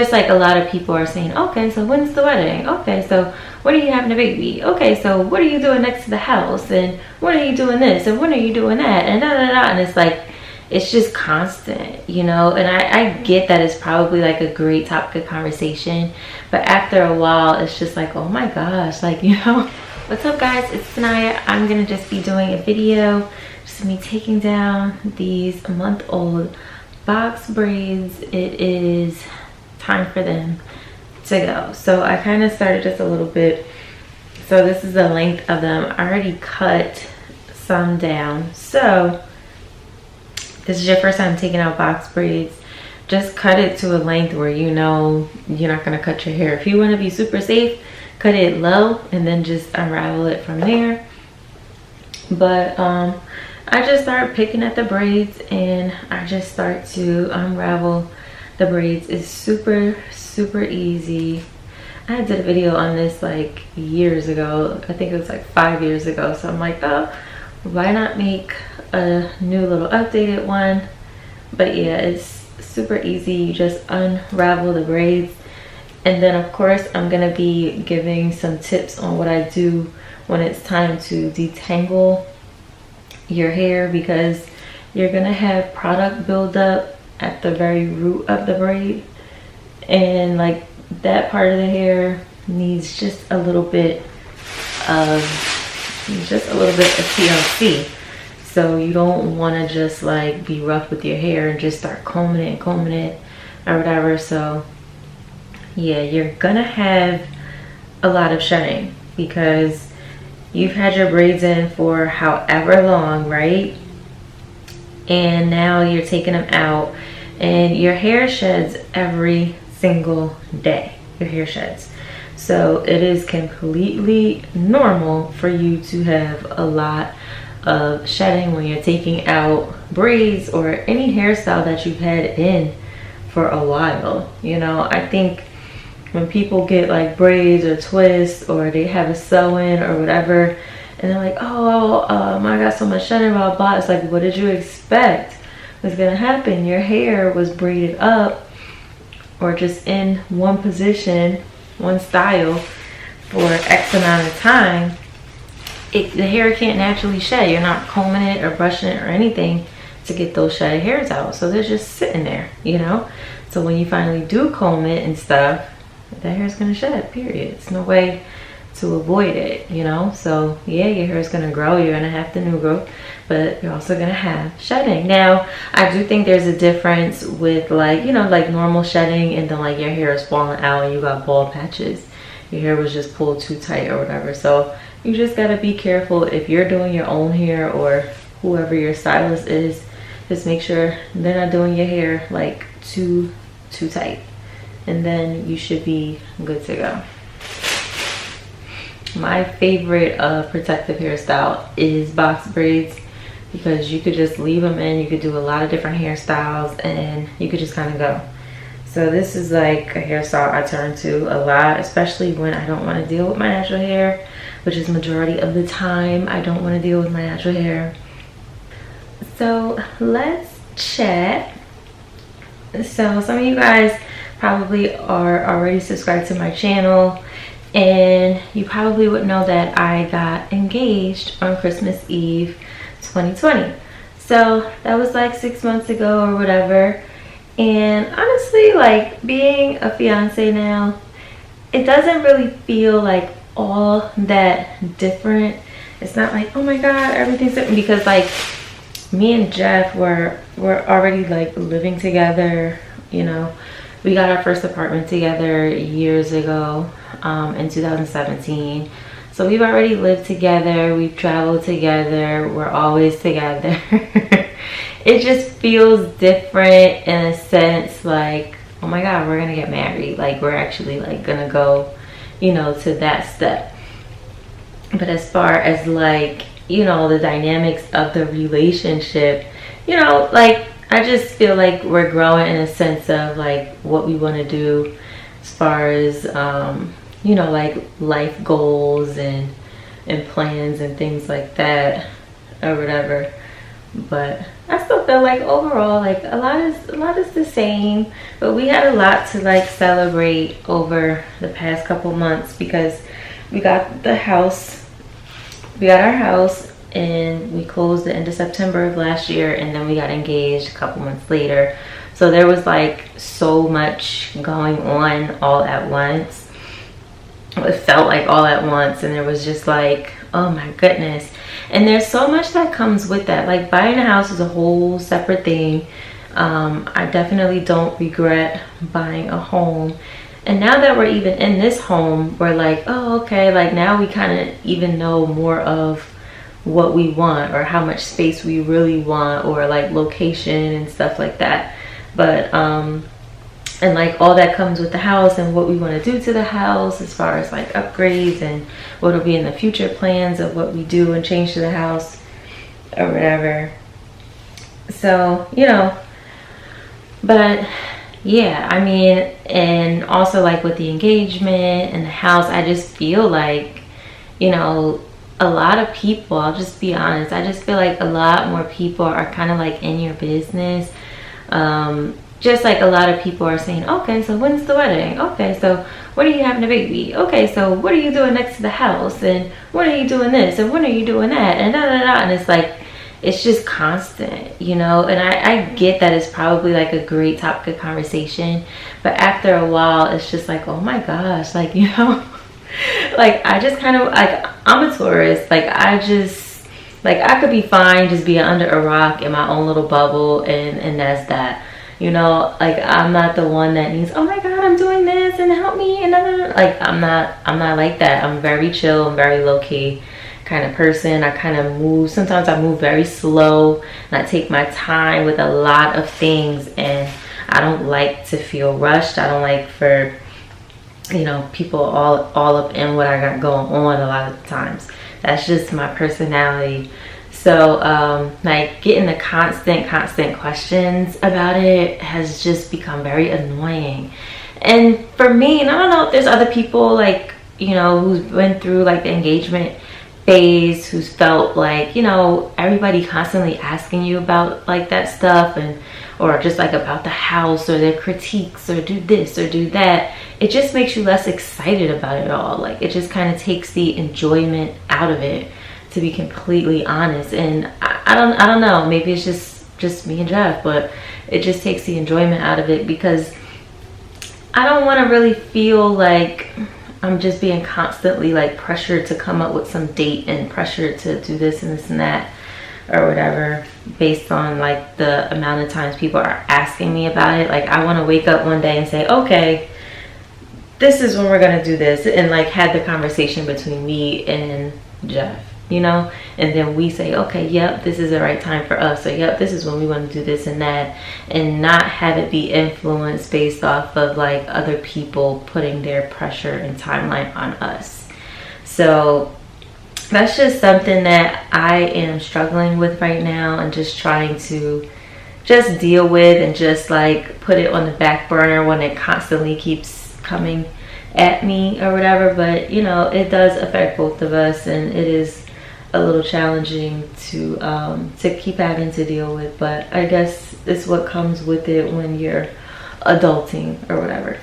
Just like a lot of people are saying, okay, so when's the wedding? Okay, so when are you having a baby? Okay, so what are you doing next to the house? And when are you doing this? And when are you doing that? And da da da. And it's like, it's just constant, you know? And I get that it's probably like a great topic of conversation. But after a while, it's just like, oh my gosh, like, you know? What's up, guys? It's Sanaya. I'm going to just be doing a video. Just me taking down these month-old box braids. It is time for them to go. So I kind of started just a little bit. So this is the length of them. I already cut some down. So this is your first time taking out box braids, just cut it to a length where you know you're not going to cut your hair. If you want to be super safe, cut it low and then just unravel it from there. But I just start picking at the braids and I just start to unravel the braids. Is super easy. I did a video on this like years ago. I think it was like 5 years ago. So I'm like, oh, why not make a new little updated one? But yeah, it's super easy. You just unravel the braids. And then of course I'm gonna be giving some tips on what I do when it's time to detangle your hair, because you're gonna have product buildup at the very root of the braid, and like that part of the hair needs just a little bit of TLC. So you don't want to just like be rough with your hair and just start combing it or whatever. So yeah, you're gonna have a lot of shedding because you've had your braids in for however long, right? And now you're taking them out and your hair sheds every single day. Your hair sheds. So it is completely normal for you to have a lot of shedding when you're taking out braids or any hairstyle that you've had in for a while. You know, I think when people get like braids or twists or they have a sew-in or whatever, and they're like, oh, I got so much shedding, blah, blah. It's like, what did you expect was gonna happen? Your hair was braided up or just in one position, one style for X amount of time. The hair can't naturally shed. You're not combing it or brushing it or anything to get those shedded hairs out. So they're just sitting there, you know? So when you finally do comb it and stuff, that hair's gonna shed, period. It's no way to avoid it, you know? So yeah, your hair is gonna grow. You're gonna have the new growth, but you're also gonna have shedding. Now, I do think there's a difference with like, you know, like normal shedding and then like your hair is falling out and you got bald patches. Your hair was just pulled too tight or whatever. So you just gotta be careful if you're doing your own hair or whoever your stylist is. Just make sure they're not doing your hair like too tight, and then you should be good to go. My favorite protective hairstyle is box braids, because you could just leave them in. You could do a lot of different hairstyles and you could just kind of go. So this is like a hairstyle I turn to a lot, especially when I don't want to deal with my natural hair, which is majority of the time. I don't want to deal with my natural hair. So let's chat. So some of you guys probably are already subscribed to my channel, and you probably would know that I got engaged on Christmas Eve 2020. So that was like 6 months ago or whatever. And honestly, like being a fiance now, it doesn't really feel like all that different. It's not like, oh my god, everything's different, because like me and Jeff were already like living together. You know, we got our first apartment together years ago, in 2017. So we've already lived together, we've traveled together, we're always together. It just feels different in a sense, like, oh my god, we're gonna get married. Like we're actually like gonna go, you know, to that step. But as far as like, you know, the dynamics of the relationship, you know, like I just feel like we're growing in a sense of like what we want to do as far as you know, like life goals and plans and things like that or whatever. But I still feel like overall, like a lot is the same. But we had a lot to like celebrate over the past couple months because we got the house, we got our house, and we closed the end of September of last year, and then we got engaged a couple months later. So there was like so much going on all at once. It felt like all at once, and there was just like, oh my goodness. And there's so much that comes with that. Like buying a house is a whole separate thing. I definitely don't regret buying a home. And now that we're even in this home, we're like, oh, okay, like now we kind of even know more of what we want or how much space we really want, or like location and stuff like that. But and like all that comes with the house and what we want to do to the house as far as like upgrades and what will be in the future plans of what we do and change to the house or whatever. So, you know, but yeah, I mean, and also like with the engagement and the house, I just feel like, you know, a lot of people, I'll just be honest, I just feel like a lot more people are kind of like in your business. Just like a lot of people are saying, okay, so when's the wedding? Okay, so when are you having a baby? Okay, so what are you doing next to the house? And when are you doing this? And when are you doing that? And da da da. And it's like, it's just constant, you know? And I get that it's probably like a great topic of conversation. But after a while, it's just like, oh my gosh, like, you know? Like, I just kind of, like, I'm a tourist. Like, I just, like, I could be fine just being under a rock in my own little bubble, and that's that. You know, like I'm not the one that needs, oh my God, I'm doing this and help me, and like I'm not like that. I'm very chill and very low key kind of person. I kind of move, sometimes I move very slow and I take my time with a lot of things, and I don't like to feel rushed. I don't like for, you know, people all up in what I got going on a lot of the times. That's just my personality. So like getting the constant questions about it has just become very annoying. And for me, and I don't know if there's other people like, you know, who's been through like the engagement phase, who's felt like, you know, everybody constantly asking you about like that stuff, and or just like about the house or their critiques or do this or do that. It just makes you less excited about it all. Like it just kind of takes the enjoyment out of it, to be completely honest. And I don't know, maybe it's just me and Jeff, but it just takes the enjoyment out of it, because I don't want to really feel like I'm just being constantly like pressured to come up with some date and pressured to do this and this and that or whatever, based on like the amount of times people are asking me about it. Like I want to wake up one day and say, okay, this is when we're gonna do this, and like had the conversation between me and Jeff, you know, and then we say, okay, yep, this is the right time for us, so yep, this is when we want to do this and that, and not have it be influenced based off of like other people putting their pressure and timeline on us. So that's just something that I am struggling with right now, and just trying to just deal with and just like put it on the back burner when it constantly keeps coming at me or whatever. But you know, it does affect both of us, and it is a little challenging to keep having to deal with, but I guess it's what comes with it when you're adulting or whatever.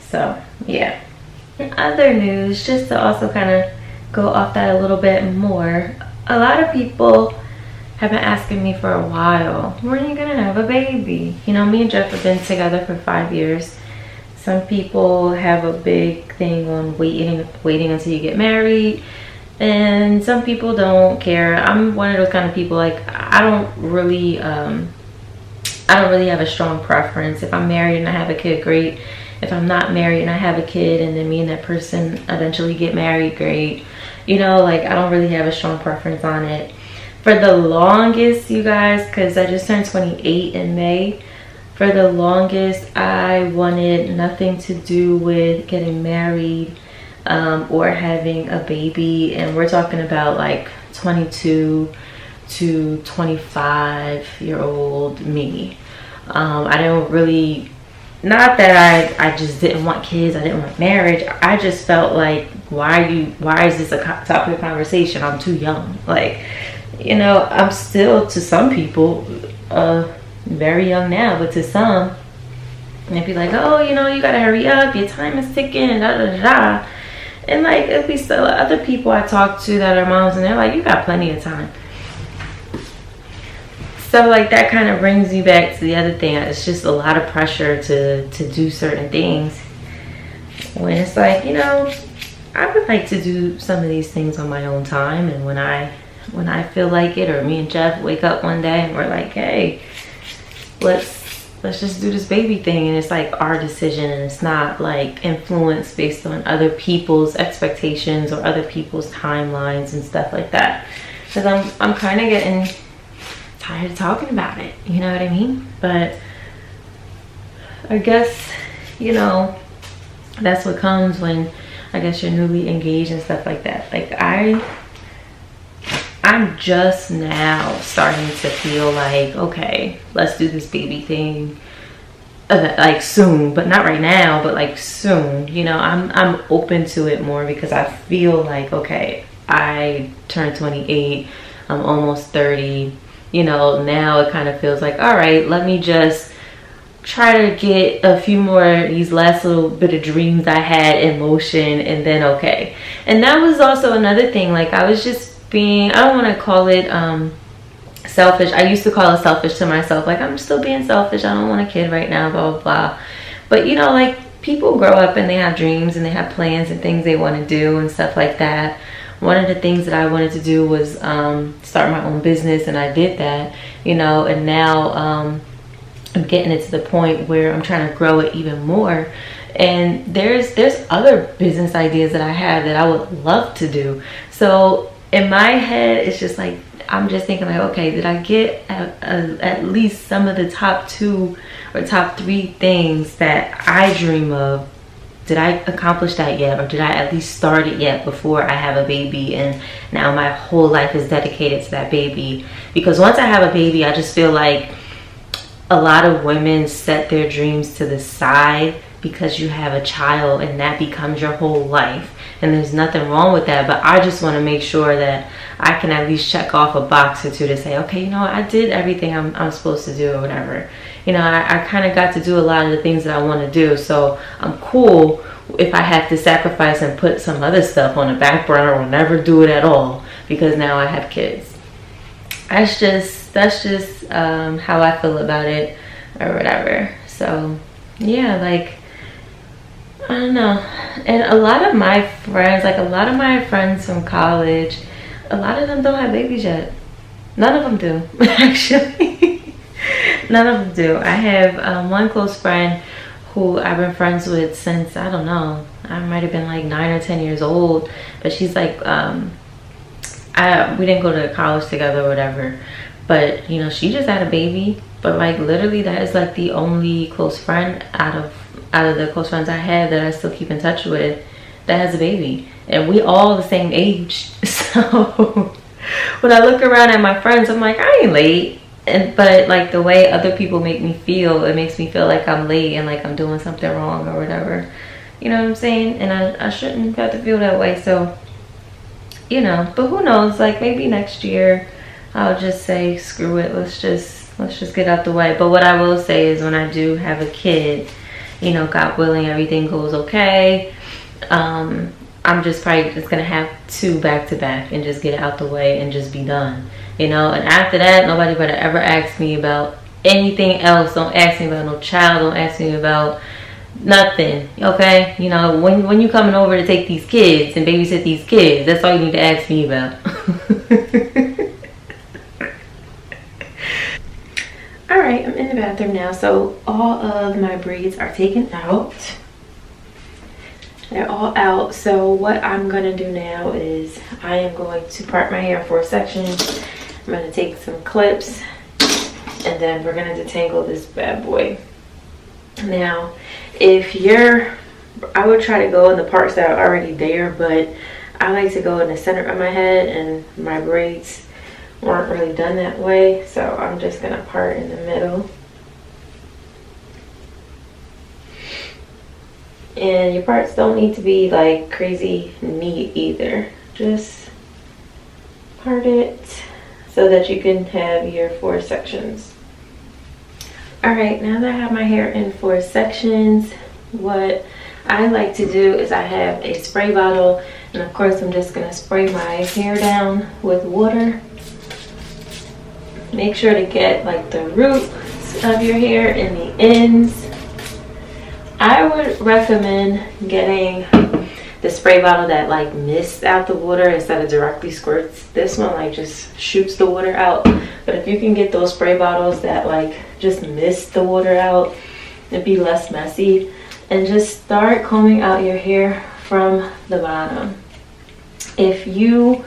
So yeah. In other news, just to also kind of go off that a little bit more, a lot of people have been asking me for a while, when are you gonna have a baby? You know, me and Jeff have been together for 5 years. Some people have a big thing on waiting until you get married, and some people don't care. I'm one of those kind of people, like I don't really have a strong preference. If I'm married and I have a kid, great. If I'm not married and I have a kid and then me and that person eventually get married, great. You know, like I don't really have a strong preference on it. For the longest, you guys, because I just turned 28 in May, for the longest I wanted nothing to do with getting married or having a baby. And we're talking about like 22 to 25-year-old me. I don't really, not that I just didn't want kids, I didn't want marriage. I just felt like, why is this a topic of conversation? I'm too young. Like, you know, I'm still, to some people, very young now, but to some, they'd be like, oh, you know, you gotta hurry up, your time is ticking, da da da da. And like, it'd be still other people I talk to that are moms, and they're like, you got plenty of time. So like, that kind of brings me back to the other thing. It's just a lot of pressure to do certain things, when it's like, you know, I would like to do some of these things on my own time. And when I feel like it, or me and Jeff wake up one day and we're like, hey, let's just do this baby thing, and it's like our decision, and it's not like influenced based on other people's expectations or other people's timelines and stuff like that. Because I'm kind of getting tired of talking about it, you know what I mean? But I guess, you know, that's what comes when, I guess, you're newly engaged and stuff like that. Like, I'm just now starting to feel like, okay, let's do this baby thing, like soon, but not right now, but like soon. You know, I'm open to it more, because I feel like, okay, I turned 28, I'm almost 30. You know, now it kind of feels like, all right, let me just try to get a few more of these last little bit of dreams I had in motion, and then okay. And that was also another thing. Like, I was just being, I don't want to call it selfish. I used to call it selfish to myself. Like, I'm still being selfish. I don't want a kid right now, blah, blah, blah. But, you know, like, people grow up and they have dreams and they have plans and things they want to do and stuff like that. One of the things that I wanted to do was start my own business, and I did that, you know, and now I'm getting it to the point where I'm trying to grow it even more. And there's other business ideas that I have that I would love to do. So in my head, it's just like, I'm just thinking like, okay, did I get at least some of the top 2 or top 3 things that I dream of? Did I accomplish that yet? Or did I at least start it yet before I have a baby, and now my whole life is dedicated to that baby? Because once I have a baby, I just feel like a lot of women set their dreams to the side because you have a child, and that becomes your whole life. And there's nothing wrong with that, but I just want to make sure that I can at least check off a box or two to say, okay, you know, I did everything I'm supposed to do, or whatever. You know, I kind of got to do a lot of the things that I want to do, so I'm cool if I have to sacrifice and put some other stuff on the back burner, or never do it at all because now I have kids. That's just how I feel about it, or whatever. So yeah, like, I don't know. And a lot of my friends, like a lot of my friends from college, a lot of them don't have babies yet. None of them do, actually. None of them do. I have one close friend who I've been friends with since, I don't know, I might have been like 9 or 10 years old. But she's like, we didn't go to college together or whatever. But, you know, she just had a baby. But like, literally, that is like the only close friend out of the close friends I have that I still keep in touch with that has a baby. And we all the same age. So when I look around at my friends, I'm like, I ain't late. But like, the way other people make me feel, it makes me feel like I'm late and like I'm doing something wrong or whatever. You know what I'm saying? And I shouldn't have to feel that way. So, you know, but who knows? Like, maybe next year I'll just say, screw it. Let's just get out the way. But what I will say is, when I do have a kid, you know, God willing, everything goes okay, I'm just probably just gonna have 2 back to back and just get it out the way and just be done, you know. And after that, nobody better ever ask me about anything else. Don't ask me about no child. Don't ask me about nothing, okay? You know, when you coming over to take these kids and babysit these kids, that's all you need to ask me about. All right, I'm in the bathroom now. So all of my braids are taken out. They're all out. So what I'm gonna do now is I am going to part my hair in 4 sections. I'm gonna take some clips, and then we're gonna detangle this bad boy. Now, I would try to go in the parts that are already there, but I like to go in the center of my head, and my braids weren't really done that way. So I'm just gonna part in the middle. And your parts don't need to be like crazy neat either. Just part it so that you can have your 4 sections. All right, now that I have my hair in 4 sections, what I like to do is I have a spray bottle, and of course I'm just gonna spray my hair down with water. Make sure to get like the roots of your hair and the ends. I would recommend getting the spray bottle that like mists out the water instead of directly squirts. This one like just shoots the water out. But if you can get those spray bottles that like just mist the water out, it'd be less messy. And just start combing out your hair from the bottom. If you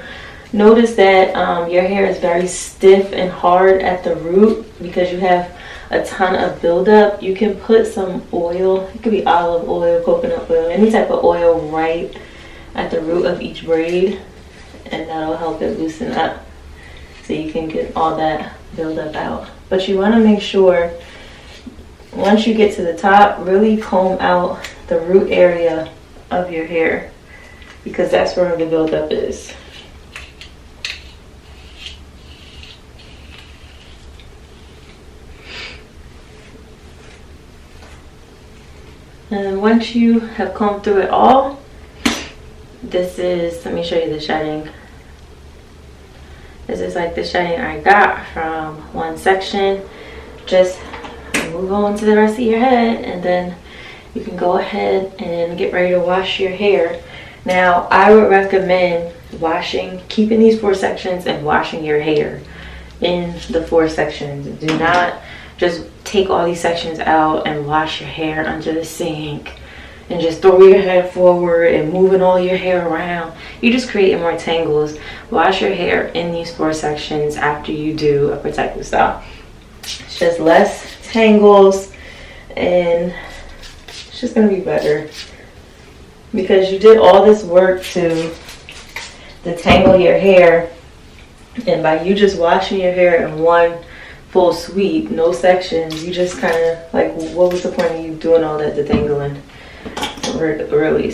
notice that your hair is very stiff and hard at the root because you have a ton of buildup, you can put some oil. It could be olive oil, coconut oil, any type of oil right at the root of each braid, and that'll help it loosen up so you can get all that buildup out. But you want to make sure once you get to the top, really comb out the root area of your hair because that's where the buildup is. And once you have combed through it all, this is, let me show you the shedding. This is like the shedding I got from one section. Just move on to the rest of your head, and then you can go ahead and get ready to wash your hair. Now, I would recommend keeping these 4 sections and washing your hair in the 4 sections. Do not just take all these sections out and wash your hair under the sink and just throw your head forward and moving all your hair around. You just create more tangles. Wash your hair in these 4 sections after you do a protective style. It's just less tangles and it's just gonna be better because you did all this work to detangle your hair, and by you just washing your hair in one full sweep, no sections, you just kind of like, what was the point of you doing all that detangling early?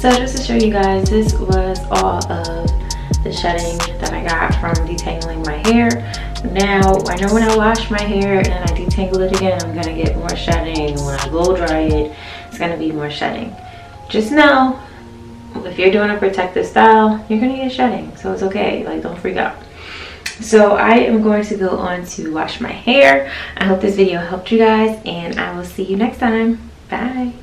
So just to show you guys, this was all of the shedding that I got from detangling my hair. Now, I know when I wash my hair and I detangle it again, I'm gonna get more shedding. When I blow dry it, it's gonna be more shedding. Just know, if you're doing a protective style, you're gonna get shedding, so it's okay. Like, don't freak out. So I am going to go on to wash my hair. I hope this video helped you guys, and I will see you next time. Bye.